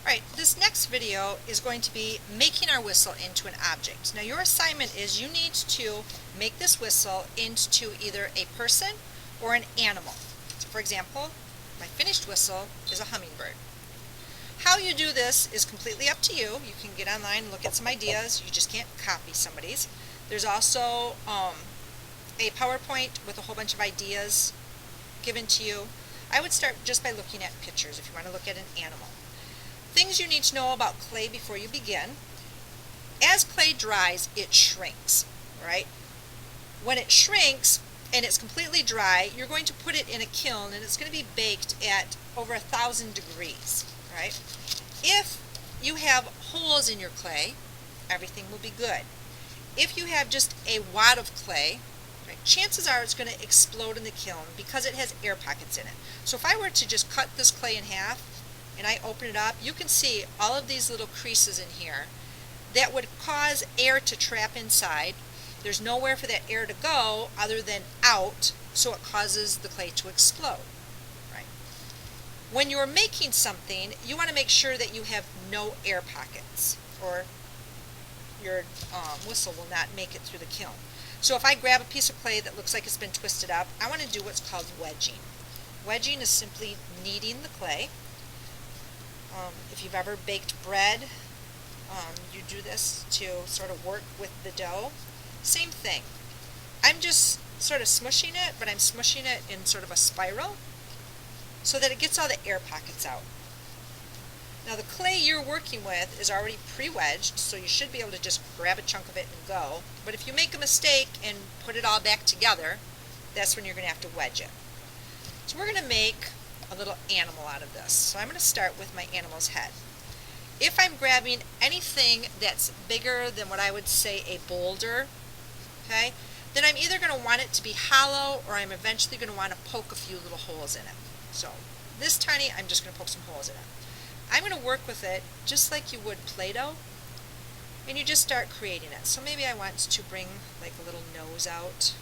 Alright, this next video is going to be making our whistle into an object. Now your assignment is you need to make this whistle into either a person or an animal. So for example, my finished whistle is a hummingbird. How you do this is completely up to you. You can get online and look at some ideas. You just can't copy somebody's. There's also a PowerPoint with a whole bunch of ideas given to you. I would start just by looking at pictures if you want to look at an animal. Things you need to know about clay before you begin. As clay dries, it shrinks, right? When it shrinks and it's completely dry, you're going to put it in a kiln and it's going to be baked at over 1,000 degrees, right? If you have holes in your clay, everything will be good. If you have just a wad of clay, right, chances are it's going to explode in the kiln because it has air pockets in it. So if I were to just cut this clay in half, and I open it up, you can see all of these little creases in here that would cause air to trap inside. There's nowhere for that air to go other than out, so it causes the clay to explode. Right? When you're making something, you want to make sure that you have no air pockets, or your whistle will not make it through the kiln. So if I grab a piece of clay that looks like it's been twisted up, I want to do what's called wedging. Wedging is simply kneading the clay. If you've ever baked bread, you do this to sort of work with the dough. Same thing. I'm just sort of smushing it, but I'm smushing it in sort of a spiral so that it gets all the air pockets out. Now the clay you're working with is already pre-wedged, so you should be able to just grab a chunk of it and go. But if you make a mistake and put it all back together, that's when you're going to have to wedge it. So we're going to make a little animal out of this. So I'm going to start with my animal's head. If I'm grabbing anything that's bigger than what I would say a boulder, okay, then I'm either going to want it to be hollow or I'm eventually going to want to poke a few little holes in it. So this tiny, I'm just going to poke some holes in it. I'm going to work with it just like you would Play-Doh, and you just start creating it. So maybe I want to bring like a little nose out.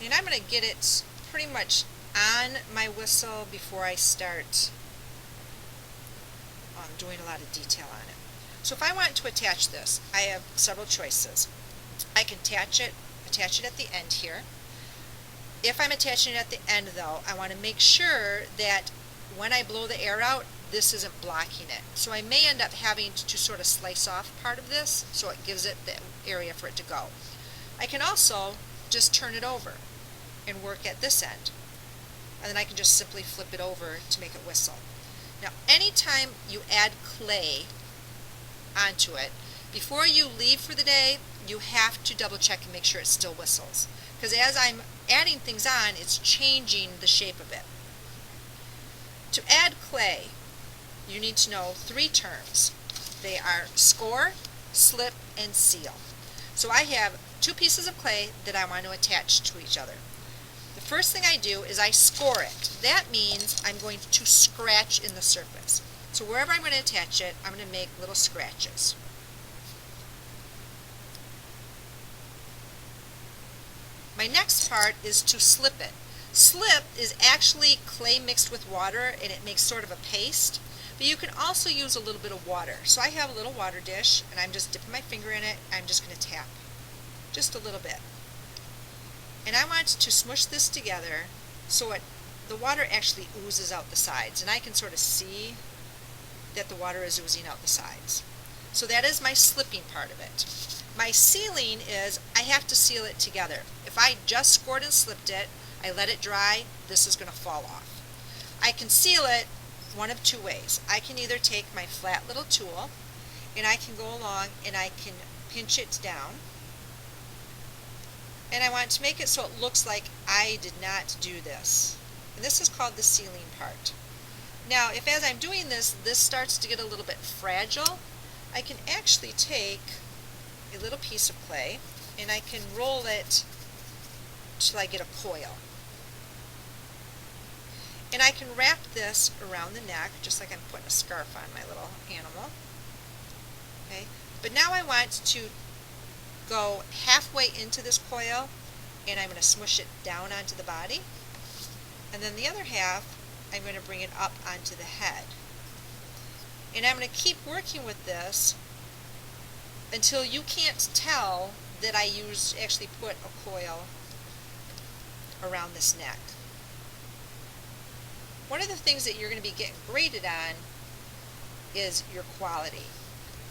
And I'm going to get it pretty much on my whistle before I start doing a lot of detail on it. So if I want to attach this, I have several choices. I can attach it at the end here. If I'm attaching it at the end though, I want to make sure that when I blow the air out, this isn't blocking it. So I may end up having to sort of slice off part of this so it gives it the area for it to go. I can also just turn it over and work at this end, and then I can just simply flip it over to make it whistle. Now anytime you add clay onto it, before you leave for the day, you have to double check and make sure it still whistles, because as I'm adding things on, it's changing the shape of it. To add clay, you need to know 3 terms. They are score, slip, and seal. So I have 2 pieces of clay that I want to attach to each other. The first thing I do is I score it. That means I'm going to scratch in the surface. So wherever I'm going to attach it, I'm going to make little scratches. My next part is to slip it. Slip is actually clay mixed with water, and it makes sort of a paste. But you can also use a little bit of water. So I have a little water dish, and I'm just dipping my finger in it. I'm just going to tap just a little bit. And I want to smush this together so the water actually oozes out the sides. And I can sort of see that the water is oozing out the sides. So that is my slipping part of it. My sealing is I have to seal it together. If I just scored and slipped it, I let it dry, this is going to fall off. I can seal it one of 2 ways. I can either take my flat little tool and I can go along and I can pinch it down. And I want to make it so it looks like I did not do this. And this is called the sealing part. Now, if as I'm doing this, this starts to get a little bit fragile, I can actually take a little piece of clay and I can roll it till I get a coil. And I can wrap this around the neck, just like I'm putting a scarf on my little animal. Okay. But now I want to go halfway into this coil, and I'm going to smush it down onto the body, and then the other half I'm going to bring it up onto the head. And I'm going to keep working with this until you can't tell that I actually put a coil around this neck. One of the things that you're going to be getting graded on is your quality.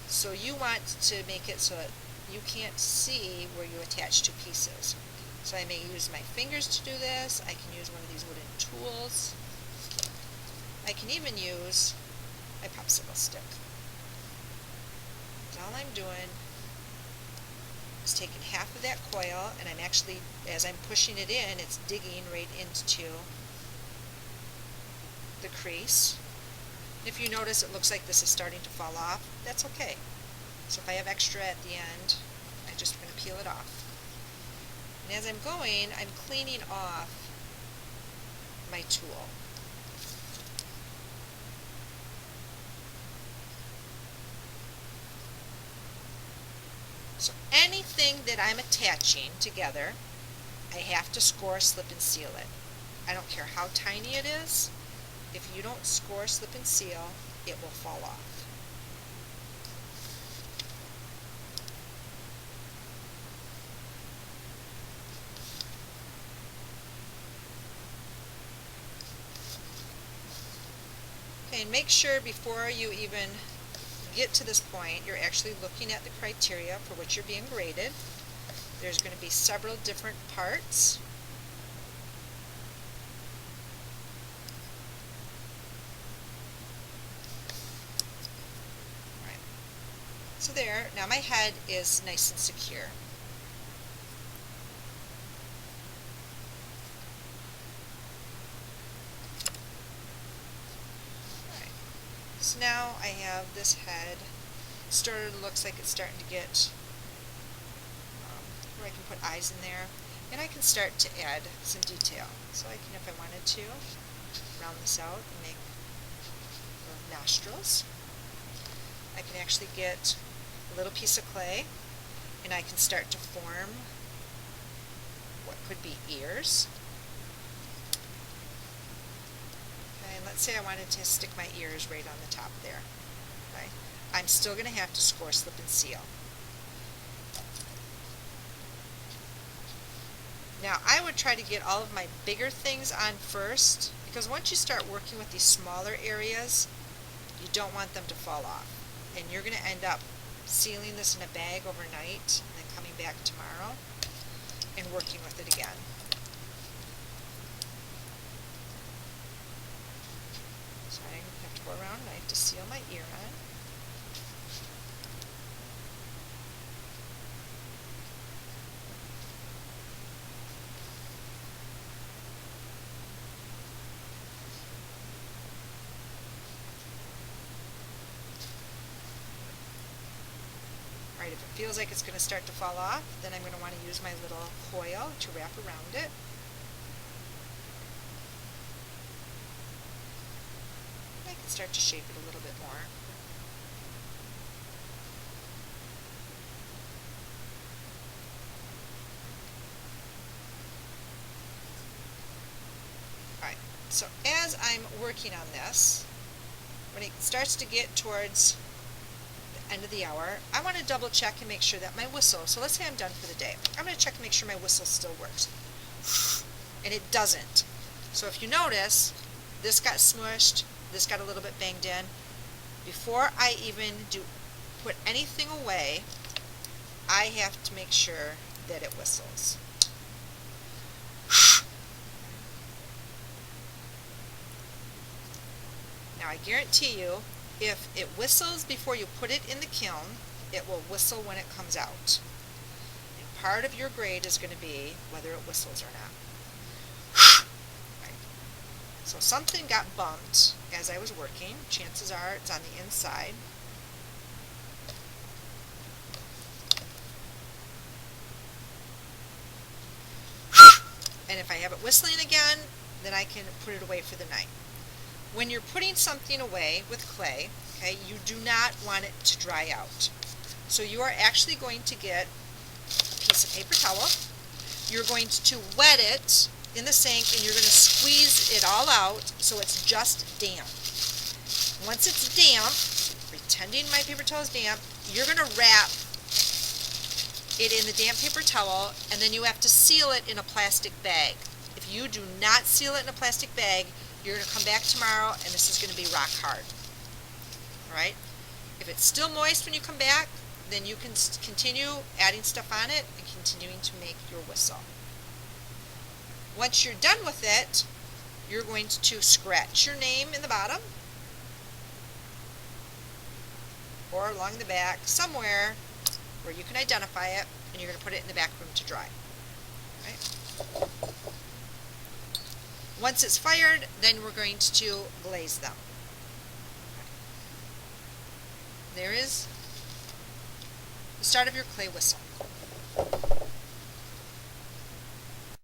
So you want to make it so that you can't see where you attach two pieces. So I may use my fingers to do this. I can use one of these wooden tools. I can even use my popsicle stick. So all I'm doing is taking half of that coil, and I'm actually, as I'm pushing it in, it's digging right into the crease. If you notice, it looks like this is starting to fall off. That's okay. So if I have extra at the end, I'm just going to peel it off. And as I'm going, I'm cleaning off my tool. So anything that I'm attaching together, I have to score, slip, and seal it. I don't care how tiny it is. If you don't score, slip, and seal, it will fall off. Okay, and make sure before you even get to this point, you're actually looking at the criteria for which you're being graded. There's going to be several different parts. Right. So there, now my head is nice and secure. So now I have this head looks like it's starting to get where I can put eyes in there, and I can start to add some detail. So I can, if I wanted to, round this out and make nostrils. I can actually get a little piece of clay, and I can start to form what could be ears. And let's say I wanted to stick my ears right on the top there. Okay? I'm still going to have to score, slip, and seal. Now I would try to get all of my bigger things on first, because once you start working with these smaller areas, you don't want them to fall off. And you're going to end up sealing this in a bag overnight and then coming back tomorrow and working with it again. So I have to go around and I have to seal my ear on. Alright, if it feels like it's going to start to fall off, then I'm going to want to use my little coil to wrap around it. I can start to shape it a little bit more. Alright, so as I'm working on this, when it starts to get towards the end of the hour, I want to double check and make sure that my whistle, so let's say I'm done for the day, I'm going to check and make sure my whistle still works. And it doesn't. So if you notice, this got smushed, this got a little bit banged in. Before I even put anything away, I have to make sure that it whistles. Now I guarantee you, if it whistles before you put it in the kiln, it will whistle when it comes out. And part of your grade is going to be whether it whistles or not. Right. So something got bumped as I was working. Chances are it's on the inside. And if I have it whistling again, then I can put it away for the night. When you're putting something away with clay, okay, you do not want it to dry out. So you are actually going to get a piece of paper towel. You're going to wet it in the sink and you're going to squeeze it all out so it's just damp. Once it's damp, pretending my paper towel is damp, you're going to wrap it in the damp paper towel, and then you have to seal it in a plastic bag. If you do not seal it in a plastic bag, you're going to come back tomorrow and this is going to be rock hard. Alright? If it's still moist when you come back, then you can continue adding stuff on it and continuing to make your whistle. Once you're done with it, you're going to scratch your name in the bottom or along the back somewhere where you can identify it, and you're going to put it in the back room to dry. Right? Once it's fired, then we're going to glaze them. There is the start of your clay whistle.